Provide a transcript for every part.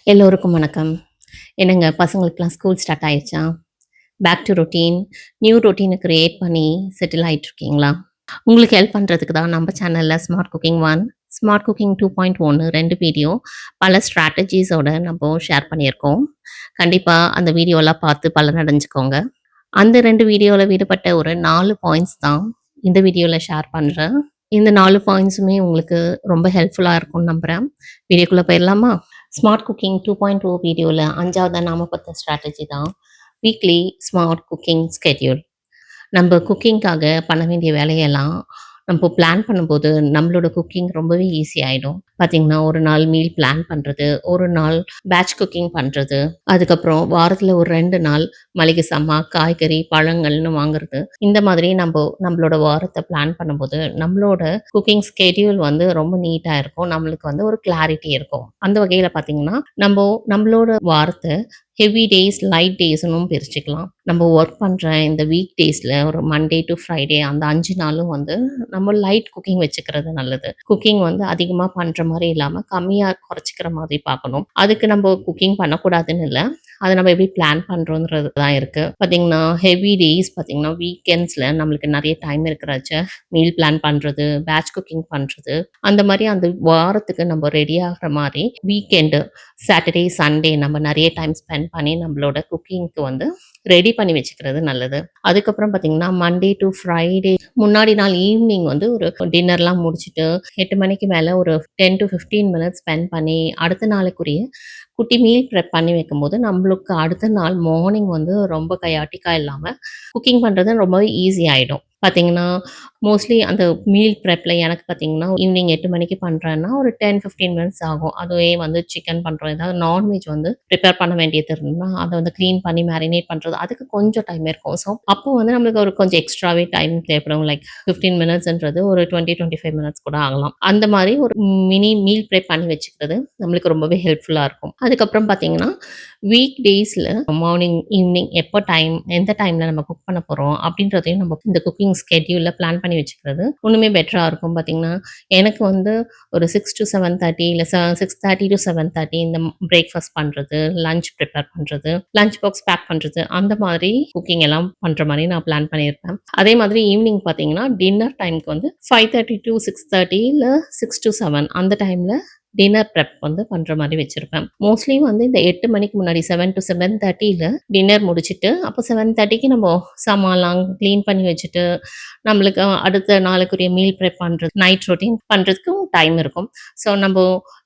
எல்லோருக்கும் வணக்கம். என்னங்க பசங்களுக்கெல்லாம் ஸ்கூல் ஸ்டார்ட் ஆயிருச்சா? பேக் டூ ரொட்டீன், நியூ ரொட்டீன கிரியேட் பண்ணி செட்டில் ஆயிட்டுருக்கீங்களா? உங்களுக்கு ஹெல்ப் பண்றதுக்கு தான் நம்ம சேனல்ல smart cooking 1, smart cooking 2.1 2 video பல ஸ்ட்ராட்டஜிஸோட நம்ப ஷேர் பண்ணியிருக்கோம். கண்டிப்பா அந்த வீடியோலாம் பார்த்து பலனடைஞ்சுக்கோங்க. அந்த 2 வீடியோல விடுபட்ட ஒரு 4 பாயிண்ட்ஸ் தான் இந்த வீடியோல ஷேர் பண்றேன். இந்த 4 பாயிண்ட்ஸுமே உங்களுக்கு ரொம்ப ஹெல்ப்ஃபுல்லா இருக்கும்னு நம்புறேன். வீடியோக்குள்ள போயிரலாமா? ஸ்மார்ட் குக்கிங் 2.0 வீடியோல 5வதா நாம பார்த்த ஸ்ட்ராட்டஜி தான் வீக்லி ஸ்மார்ட் குக்கிங் ஸ்கெட்யூல். நம்ப குக்கிங்காக பண்ண வேண்டிய வேலையெல்லாம் நம்ப பிளான் பண்ணும்போது, நம்மளோட குக்கிங் ரொம்பவே ஈஸி ஆயிடும். பார்த்தீங்கன்னா, ஒரு நாள் மீல் பிளான் பண்றது, ஒரு நாள் பேட்ச் குக்கிங் பண்றது, அதுக்கப்புறம் வாரத்துல ஒரு 2 நாள் மளிகை சாமான், காய்கறி, பழங்கள்னு வாங்குறது. இந்த மாதிரி நம்மளோட வாரத்த பிளான் பண்ணும்போது, நம்மளோட குக்கிங் ஸ்கெட்யூல் வந்து ரொம்ப நீட்டா இருக்கும். நம்மளுக்கு வந்து ஒரு கிளாரிட்டி இருக்கும். அந்த வகையில பார்த்தீங்கன்னா, நம்மளோட வாரத்த ஹெவி டேஸ், லைட் டேஸ்ன்னும் பிரிச்சுக்கலாம். நம்ம ஒர்க் பண்ற இந்த வீக் டேஸ்ல ஒரு மண்டே டூ ஃப்ரைடே அந்த 5 நாளும் வந்து நம்ம லைட் குக்கிங் வச்சுக்கிறது நல்லது. குக்கிங் வந்து அதிகமா பண்ற மாரி இல்லாம, கம்மியா குறைச்சுக்கிற மாதிரி பார்க்கணும். அதுக்கு நம்ம குக்கிங் பண்ணக்கூடாதுன்னு இல்ல. அத நம்ம எப்படி பிளான் பண்றோம்ன்றது தான் இருக்கு. பார்த்தீங்கன்னா, ஹெவி டேஸ் பார்த்தீங்கன்னா, வீக்கெண்ட்ஸ்ல நம்மளுக்கு நெறைய டைம் இருக்கிறச்ச மீல் பிளான் பண்றது, பேட்ச் குக்கிங் பண்றது, அந்த மாரி அந்த வாரத்துக்கு நம்ம ரெடி ஆகுற மாரி வீக்கெண்டு சாட்டர்டே, சண்டே நம்ம நெறைய டைம் ஸ்பெண்ட் பண்ணி நம்மளோட குக்கிங்க்கு வந்து ரெடி பண்ணி வச்சுக்கிறது நல்லது. அதுக்கப்புறம் பார்த்தீங்கன்னா, மண்டே டூ ஃப்ரைடே முன்னாடி நாள் ஈவினிங் வந்து ஒரு டின்னர்லாம் முடிச்சுட்டு 8 மணிக்கு மேல ஒரு 10 டூ 15 மினிட்ஸ் ஸ்பெண்ட் பண்ணி, அடுத்த நாளுக்குரிய குட்டி மீல் ப்ரெப் பண்ணி வைக்கும்போது, நம்மளுக்கு அடுத்த நாள் மார்னிங் வந்து ரொம்ப கயாட்டிக்கா இல்லாம, குக்கிங் பண்றது ரொம்பவே ஈஸி ஆயிடும். பார்த்தீங்கன்னா, மோஸ்ட்லி அந்த மீல் ப்ரெப்ல எனக்கு பார்த்தீங்கன்னா, ஈவினிங் 8 மணிக்கு பண்றேன்னா, ஒரு 10, 15 மினிட்ஸ் ஆகும். அதுவே வந்து சிக்கன் பண்றோம், ஏதாவது நான்வெஜ் வந்து ப்ரிப்பேர் பண்ண வேண்டியது இருந்ததுன்னா, அத வந்து கிளீன் பண்ணி மேரினேட் பண்றது, அதுக்கு கொஞ்சம் டைம் இருக்கும். ஸோ, அப்போ வந்து நம்மளுக்கு ஒரு கொஞ்சம் எக்ஸ்ட்ராவே டைம் தேவைப்படும். லைக் 15 மினிட்ஸ்ன்றது ஒரு 20, 25 மினிட்ஸ் கூட ஆகலாம். அந்த மாரி ஒரு மினி மீல் ப்ரெப் பண்ணி வச்சுக்கிறது நம்மளுக்கு ரொம்பவே ஹெல்ப்ஃபுல்லா இருக்கும். அதுக்கப்புறம் பார்த்தீங்கன்னா, வீக் டேஸ்ல மார்னிங், ஈவினிங் எப்போ எந்த டைம்ல நம்ம குக் பண்ண போறோம் அப்படின்றதையும் நம்ம இந்த குக்கிங் ஸ்கெட்யூல்ல பிளான் பண்ணி வச்சுக்கிறது இன்னுமே பெட்டரா இருக்கும். பார்த்தீங்கன்னா, எனக்கு வந்து ஒரு 6 டூ 7:30 இல்ல 6:30 டூ 7:30 இந்த பிரேக்ஃபாஸ்ட் பண்றது, லஞ்ச் ப்ரிப்பேர் பண்றது, லஞ்ச் பாக்ஸ் பேக் பண்றது, அந்த மாதிரி குக்கிங் எல்லாம் பண்ற மாரி நான் பிளான் பண்ணியிருப்பேன். அதே மாதிரி ஈவினிங் பார்த்தீங்கன்னா, டின்னர் டைம்க்கு வந்து 5:30 டூ 6:30 இல்ல 6 டூ 7 அந்த டைம்ல டின்னர் ப்ரெப் வந்து பண்ற மாரி வச்சிருப்பேன். மோஸ்ட்லி வந்து இந்த 8 மணிக்கு முன்னாடி 7 டூ 7:30ல டின்னர் முடிச்சுட்டு, அப்போ 7:30க்கு நம்ம சாமான்லாம் கிளீன் பண்ணி வச்சுட்டு, நம்மளுக்கு அடுத்த நாளுக்குரிய மீல் ப்ரெப் பண்றது, நைட் ரொட்டீன் பண்றதுக்கும் டைம் இருக்கும். ஸோ, நம்ப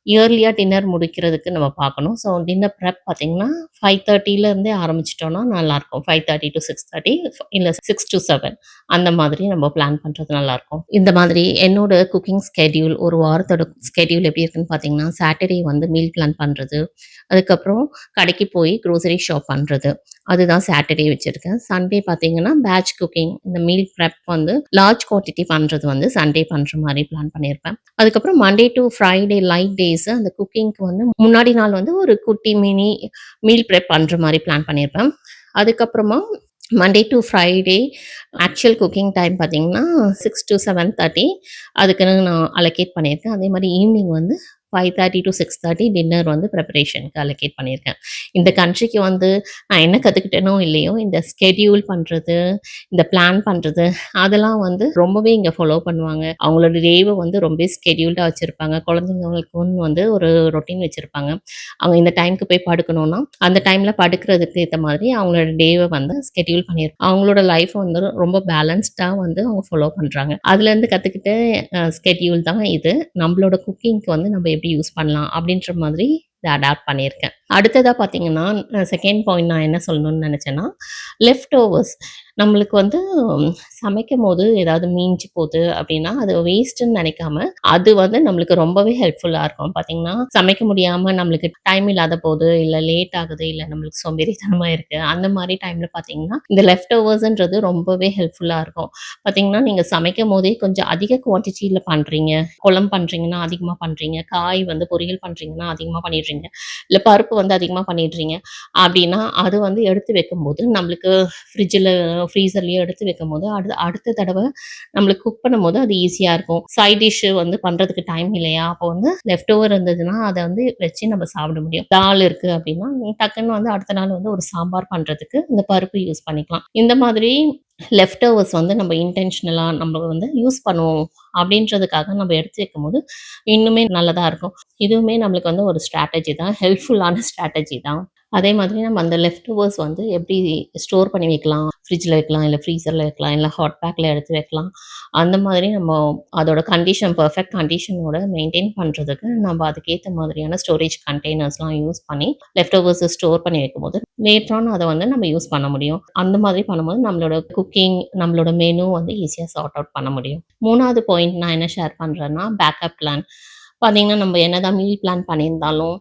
இயர்லியா டின்னர் முடிக்கிறதுக்கு நம்ம பார்க்கணும். ஸோ, டின்னர் ப்ரெப் பார்த்தீங்கன்னா, 5:30ல இருந்தே ஆரம்பிச்சுட்டோம்னா நல்லாயிருக்கும். 5:30 டூ 6:30 இல்ல 6 டூ 7 அந்த மாதிரி நம்ம பிளான் பண்றது நல்லாயிருக்கும். இந்த மாதிரி என்னோட குக்கிங் ஸ்கெட்யூல் ஒரு வாரத்தோட ஸ்கெட்யூல் எப்படி இருக்குன்னு பார்த்தீங்கன்னா, சாட்டர்டே வந்து மீல் பிளான் பண்றது, அதுக்கப்புறம் கடைக்கு போய் குரோசரி ஷாப் பண்றது. அதுதான் சாட்டர்டே வச்சிருக்கேன். சண்டே பார்த்தீங்கன்னா, பேட்ச் குக்கிங் இந்த மீல் ப்ரெப் வந்து லார்ஜ் குவான்டிட்டி பண்றது வந்து சண்டே பண்ற மாரி பிளான் பண்ணியிருப்பேன். அதுக்கப்புறம் Monday to Friday light days அந்த குக்கிங்க்கு வந்து முன்னாடி நாள் வந்து ஒரு குட்டி மினி மீல் ப்ரெப் பண்ற மாரி பிளான் பண்ணியிருப்பேன். அதுக்கப்புறமா Monday to Friday actual cooking time பார்த்தீங்கன்னா, 6 டூ 7:30 அதுக்குன்னு நான் அலோகேட் பண்ணியிருக்கேன். அதே மாரி ஈவினிங் வந்து 5:30 டூ 6:30 டின்னர் வந்து ப்ரிப்பரேஷனுக்கு அலோகேட் பண்ணியிருக்கேன். இந்த கண்ட்ரிக்கு வந்து நான் என்ன கத்துக்கிட்டேனோ இல்லையோ, இந்த ஸ்கெட்யூல் பண்றது, இந்த பிளான் பண்றது, அதெல்லாம் வந்து ரொம்பவே இங்க ஃபாலோ பண்ணுவாங்க. அவங்களோட டேவ வந்து ரொம்பவே ஸ்கெட்யூல்டா வச்சிருப்பாங்க. குழந்தைங்களுக்குன்னு வந்து ஒரு ரொட்டீன் வச்சிருப்பாங்க. அவங்க இந்த டைம்க்கு போய் படுக்கணும்னா, அந்த டைம்ல படுக்கிறதுக்கு ஏத்த மாதிரி அவங்களோட டேவ வந்து ஸ்கெட்யூல் அவங்களோட லைஃப் வந்து ரொம்ப பேலன்ஸ்டா வந்து அவங்க ஃபாலோ பண்றாங்க. அதுலேருந்து கத்துக்கிட்ட ஸ்கெட்யூல் தான் இது. நம்மளோட குக்கிங்க்கு வந்து நம்ம எப்படி யூஸ் பண்ணலாம் அப்படின்ற மாதிரி இத அடாப்ட் பண்ணியிருக்கேன். அடுத்ததா பார்த்தீங்கன்னா, 2ண்ட் பாயிண்ட் நான் என்ன சொல்லணும்னு நெனச்சேன்னா, லெஃப்ட் ஓவர்ஸ் நம்மளுக்கு வந்து சமைக்கும்போது ஏதாவது மீஞ்சு போது அப்படின்னா, அது வேஸ்ட்டுன்னு நெனைக்காம, அது வந்து நம்மளுக்கு ரொம்பவே ஹெல்ப்ஃபுல்லா இருக்கும். பார்த்தீங்கன்னா, சமைக்க முடியாம நம்மளுக்கு டைம் இல்லாத போது, இல்ல லேட் ஆகுது, இல்ல நம்மளுக்கு சோம்பேறித்தனமா இருக்கு. அந்த மாரி டைம்ல பார்த்தீங்கன்னா, இந்த லெஃப்ட் ஓவர்ஸ்ன்றது ரொம்பவே ஹெல்ப்ஃபுல்லா இருக்கும். பார்த்தீங்கன்னா, நீங்க சமைக்கும்போதே கொஞ்சம் அதிக குவான்டிட்டில பண்றீங்க. குழம்பு பண்றீங்கன்னா, அதிகமா பண்றீங்க. காய் வந்து பொரியல் பண்றீங்கன்னா, அதிகமா பண்ணிடுறீங்க. இல்ல பருப்பு வந்து அதிகமா பண்ணிடுறீங்க. அப்டின்னா, அது வந்து எடுத்து வைக்கும்போது நம்மளுக்கு ஃப்ரிட்ஜ்ல ஃப்ரீசர்லயோ எடுத்து வைக்கும்போது, அடுத்த தடவ நம்மளுக்கு குக் பண்ணும்போது அது ஈஸியா இருக்கும். சைட் டிஷ் வந்து பண்றதுக்கு டைம் இல்லையா? அப்போ வந்து லெஃப்ட் ஓவர் இருந்ததுன்னா, அத வந்து வச்சு நம்ம சாப்பிட முடியும். தால் இருக்கு அப்படின்னா, டக்குன்னு வந்து அடுத்த நாள் வந்து ஒரு சாம்பார் பண்றதுக்கு இந்த பருப்பு யூஸ் பண்ணிக்கலாம். இந்த மாதிரி லெஃப்ட் ஓவர்ஸ் வந்து நம்ம இன்டென்ஷனலா நம்ம வந்து யூஸ் பண்ணுவோம் அப்படின்றதுக்காக நம்ம எடுத்து வைக்கும்போது, இன்னுமே நல்லதா இருக்கும். இதுவுமே நம்மளுக்கு வந்து ஒரு ஸ்ட்ராட்டஜி தான். ஹெல்ப்ஃபுல்லான ஸ்ட்ராட்டஜி தான். அதே மாதிரி நம்ம அந்த லெஃப்ட் ஓவர்ஸ் வந்து எப்படி ஸ்டோர் பண்ணி வைக்கலாம்? ஃப்ரிட்ஜ்ல வைக்கலாம், இல்ல ஃப்ரீசர்ல வைக்கலாம், இல்ல ஹாட் பேக்ல எடுத்து வைக்கலாம். அந்த மாதிரி நம்ம அதோட கண்டிஷன் பெர்ஃபெக்ட் கண்டிஷனோட மெயின்டெயின் பண்றதுக்கு நம்ம அதுக்கேத்த மாதிரியான ஸ்டோரேஜ் கண்டெய்னர்ஸ்லாம் யூஸ் பண்ணி லெஃப்ட் ஓவர்ஸ ஸ்டோர் பண்ணி வைக்கும்போது, லேட்டர் ஆன் அத வந்து நம்ம யூஸ் பண்ண முடியும். அந்த மாதிரி பண்ணும்போது நம்மளோட குக்கிங், நம்மளோட மெனு வந்து ஈஸியா சார்ட் அவுட் பண்ண முடியும். 3வது பாயிண்ட் நான் என்ன ஷேர் பண்றேன்னா, பேக்கப் பிளான். பார்த்தீங்கன்னா, நம்ம என்னதான் மீல் பிளான் பண்ணியிருந்தாலும்,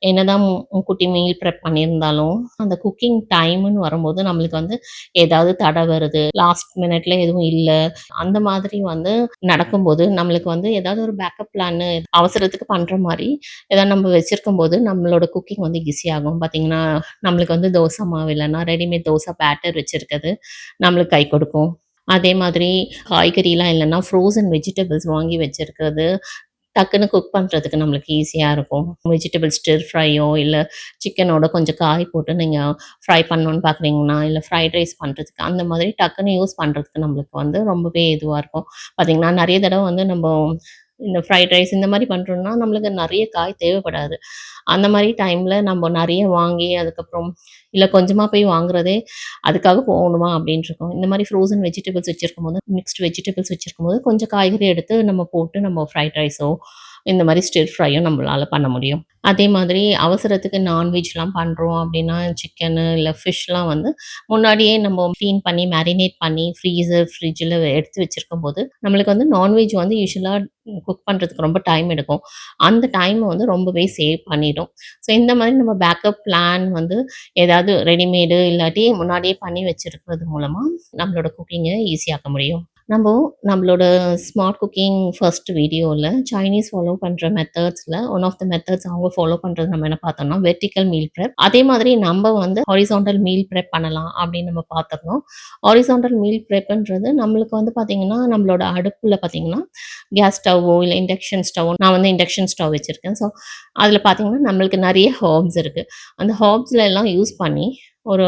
என்னதான் முன்கூட்டி மீல் ப்ரெப் பண்ணியிருந்தாலும், அந்த குக்கிங் டைம்ன்னு வரும்போது நம்மளுக்கு வந்து ஏதாவது தடை வருது. லாஸ்ட் மினிட்ல எதுவும் இல்ல. அந்த மாதிரி வந்து நடக்கும்போது, நம்மளுக்கு வந்து ஏதாவது ஒரு பேக்கப் பிளான்னு அவசரத்துக்கு பண்ற மாரி, ஏதாவது நம்ம வச்சிருக்கும்போது, நம்மளோட குக்கிங் வந்து ஈஸி ஆகும். பார்த்தீங்கன்னா, நம்மளுக்கு வந்து தோசை மாவு இல்லன்னா, ரெடிமேட் தோசை பேட்டர் வச்சிருக்கிறது நம்மளுக்கு கை கொடுக்கும். அதே மாதிரி காய்கறிலாம் இல்லன்னா, ஃப்ரோசன் வெஜிடபிள்ஸ் வாங்கி வச்சிருக்கிறது டக்குன்னு குக் பண்றதுக்கு நம்மளுக்கு ஈஸியா இருக்கும். வெஜிடபிள் ஸ்டிர் ஃப்ரையோ, இல்ல சிக்கனோட கொஞ்சம் காய் போட்டு நீங்க ஃப்ரை பண்ணணும்னு பார்க்குறீங்கன்னா, இல்ல ஃப்ரைட் ரைஸ் பண்றதுக்கு, அந்த மாதிரி டக்குன்னு யூஸ் பண்றதுக்கு நம்மளுக்கு வந்து ரொம்பவே இதுவா இருக்கும். பார்த்தீங்கன்னா, நெறைய தடவ வந்து நம்ப இந்த ஃப்ரைட் ரைஸ் இந்த மாரி பண்றோம்னா, நம்மளுக்கு நெறைய காய் தேவைப்படாது. அந்த மாரி டைம்ல நம்ம நெறைய வாங்கி, அதுக்கப்புறம் இல்ல கொஞ்சமா போய் வாங்குறதே, அதுக்காக போகணுமா அப்டின்ட்டு இருக்கும். இந்த மாரி ஃப்ரோசன் வெஜிடபிள்ஸ் வச்சிருக்கும்போது, மிக்ஸ்ட் வெஜிடபிள்ஸ் வச்சிருக்கும்போது, கொஞ்சம் காய்கறி எடுத்து நம்ம போட்டு நம்ம ஃப்ரைட் ரைஸோ, இந்த மாரி ஸ்டிர் ஃப்ரையோ நம்மளால பண்ண முடியும். அதே மாதிரி அவசரத்துக்கு நான்வெஜ்லாம் பண்றோம் அப்டின்னா, சிக்கனு இல்ல ஃபிஷ்லாம் வந்து முன்னாடியே நம்ம கிளீன் பண்ணி, மேரினேட் பண்ணி, ஃப்ரிட்ஜ்ல எடுத்து வச்சிருக்கும்போது, நம்மளுக்கு வந்து நான்வெஜ் வந்து யூசுவலா குக் பண்றதுக்கு ரொம்ப டைம் எடுக்கும். அந்த டைம வந்து ரொம்பவே சேவ் பண்ணிடும். ஸோ இந்த மாரி நம்ம பேக்கப் பிளான் வந்து ஏதாவது ரெடிமேடு இல்லாட்டி முன்னாடியே பண்ணி வச்சிருக்கிறது மூலமா நம்மளோட குக்கிங்க ஈஸியாக்க முடியும். நம்மளோட ஸ்மார்ட் குக்கிங் ஃபர்ஸ்ட் வீடியோல சைனீஸ் ஃபாலோ பண்ற மெத்தட்ஸ்ல ஒன் ஆஃப் த மெத்தட்ஸ் அவங்க ஃபாலோ பண்றது நம்ம என்ன பார்த்தோம்னா, வெர்டிக்கல் மீல் பிரெப். அதே மாதிரி நம்ம வந்து ஹாரிசான்டல் மீல் பிரெப் பண்ணலாம் அப்படின்னு நம்ம பார்த்துருந்தோம். ஹாரிசான்டல் மீல் பிரெப்ன்றது நம்மளுக்கு வந்து பார்த்தீங்கன்னா, நம்மளோட அடுப்புல பார்த்தீங்கன்னா, கேஸ் ஸ்டவ்வோ இல்ல இண்டக்ஷன் ஸ்டவ்வோ நான் வந்து இண்டக்ஷன் ஸ்டவ் வச்சிருக்கேன். ஸோ அதில பார்த்தீங்கன்னா, நம்மளுக்கு நெறைய ஹெர்ப்ஸ் இருக்கு. அந்த ஹெர்ப்ஸ்ல எல்லாம் யூஸ் பண்ணி ஒரு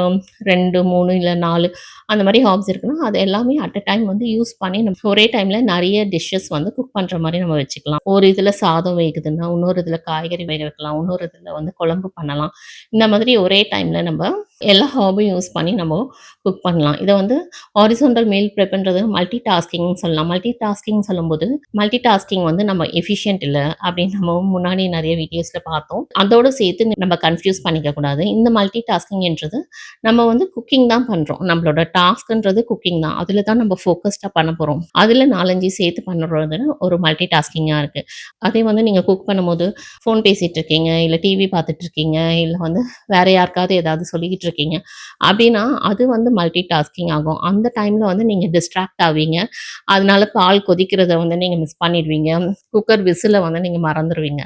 2, 3 இல்ல 4 அந்த மாரி ஹாப்ஸ் இருக்குன்னா, அது எல்லாமே அட் அ டைம் வந்து யூஸ் பண்ணி நம்ம ஒரே டைம்ல நெறைய டிஷ்ஷஸ் வந்து குக் பண்ற மாரி நம்ம வச்சுக்கலாம். ஒரு இதுல சாதம் வேகுதுன்னா, இன்னொரு இதுல காய்கறி வேக வைக்கலாம். இன்னொரு இதுல வந்து குழம்பு பண்ணலாம். இந்த மாதிரி ஒரே டைம்ல நம்ம எல்லா ஹார்பையும் யூஸ் பண்ணி நம்ம குக் பண்ணலாம். இத வந்து ஹாரிசான்டல் மீல் பிரெப்ன்றது மல்டி டாஸ்கிங்ன்னு சொல்லலாம். மல்டி டாஸ்கிங் சொல்லும்போது, மல்டி டாஸ்கிங் வந்து நம்ம எஃபிஷியன்ட் இல்ல அப்படின்னு நம்ம முன்னாடி நெறைய வீடியோஸ்ல பார்த்தோம். அதோட சேர்த்து நம்ம கன்ஃப்யூஸ் பண்ணிக்க கூடாது. இந்த மல்டி டாஸ்கிங்ன்றது நம்ம வந்து குக்கிங் தான் பண்றோம். நம்மளோட டாஸ்க்ன்றது குக்கிங் தான். அதில தான் நம்ம ஃபோக்கஸ்டா பண்ண போறோம். அதில 4, 5 சேர்த்து பண்ணுறது ஒரு மல்டி டாஸ்கிங்கா இருக்கு. அதே வந்து நீங்க குக் பண்ணும்போது ஃபோன் பேசிட்டு இருக்கீங்க, இல்ல டிவி பார்த்துட்டு இருக்கீங்க, இல்ல வந்து வேற யாருக்காவது ஏதாவது சொல்லிக்கிட்டு இருக்கீங்க. அப்டின்னா, அது வந்து மல்டி டாஸ்கிங் ஆகும். அந்த டைம்ல வந்து நீங்க டிஸ்ட்ராக்ட் ஆவீங்க. அதனால பால் கொதிக்கிறத வந்து நீங்க மிஸ் பண்ணிடுவீங்க. குக்கர் விசில வந்து நீங்க மறந்துருவீங்க.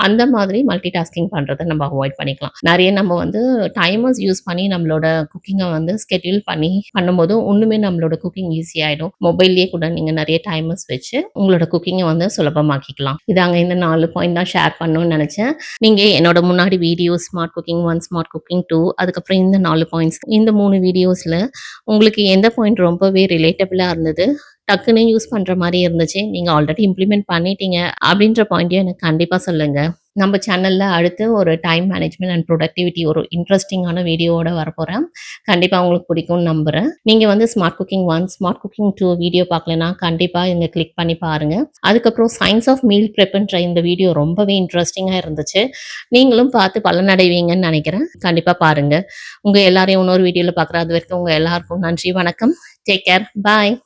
அந்த மாதிரி மல்டி டாஸ்கிங் பண்றத நம்ம அவாய்ட் பண்ணிக்கலாம். நெறைய நம்ம வந்து டைமர்ஸ் யூஸ் பண்ணி நம்மளோட குக்கிங்க வந்து ஸ்கெட்யூல் பண்ணி பண்ணும்போது, இன்னுமே நம்மளோட குக்கிங் ஈஸி ஆயிடும். மொபைல்லயே கூட நீங்க நெறைய டைமர்ஸ் வச்சு உங்களோட குக்கிங்க வந்து சுலபமாக்கிக்கலாம். இதாங்க இந்த 4 பாயிண்ட் தான் ஷேர் பண்ணணும்னு நெனச்சேன். நீங்க என்னோட முன்னாடி video smart cooking 1, smart cooking 2 அதுக்கப்புறம் இந்த 4 பாயிண்ட்ஸ். இந்த 3 வீடியோஸ்ல உங்களுக்கு எந்த பாயிண்ட் ரொம்பவே ரிலேட்டபிளா இருந்தது? டக்குன்னு யூஸ் பண்ற மாரி இருந்துச்சு. நீங்க ஆல்ரெடி இம்ப்ளிமெண்ட் பண்ணிட்டீங்க அப்டின்ற பாயிண்ட்டையும் எனக்கு கண்டிப்பா சொல்லுங்க. நம்ம சேனல்ல அடுத்து ஒரு டைம் மேனேஜ்மென்ட் அண்ட் புரொடக்டிவிட்டி ஒரு இன்ட்ரஸ்டிங்கான வீடியோவோட வரப்போறேன். கண்டிப்பா உங்களுக்கு பிடிக்கும்னு நம்புறேன். நீங்க வந்து smart cooking 1, smart cooking 2 video பார்க்கலன்னா, கண்டிப்பா இங்க கிளிக் பண்ணி பாருங்க. அதுக்கப்புறம் சயன்ஸ் ஆஃப் மீல் பிரெப்ன்ற இந்த வீடியோ ரொம்பவே இன்ட்ரஸ்டிங்கா இருந்துச்சு. நீங்களும் பார்த்து பலனடைவீங்கன்னு நெனைக்கிறேன். கண்டிப்பா பாருங்க. உங்க எல்லாரையும் இன்னொரு வீடியோல பார்க்குறேன். அதுவரைக்கும் உங்க எல்லாருக்கும் நன்றி, வணக்கம். Take care. பாய்.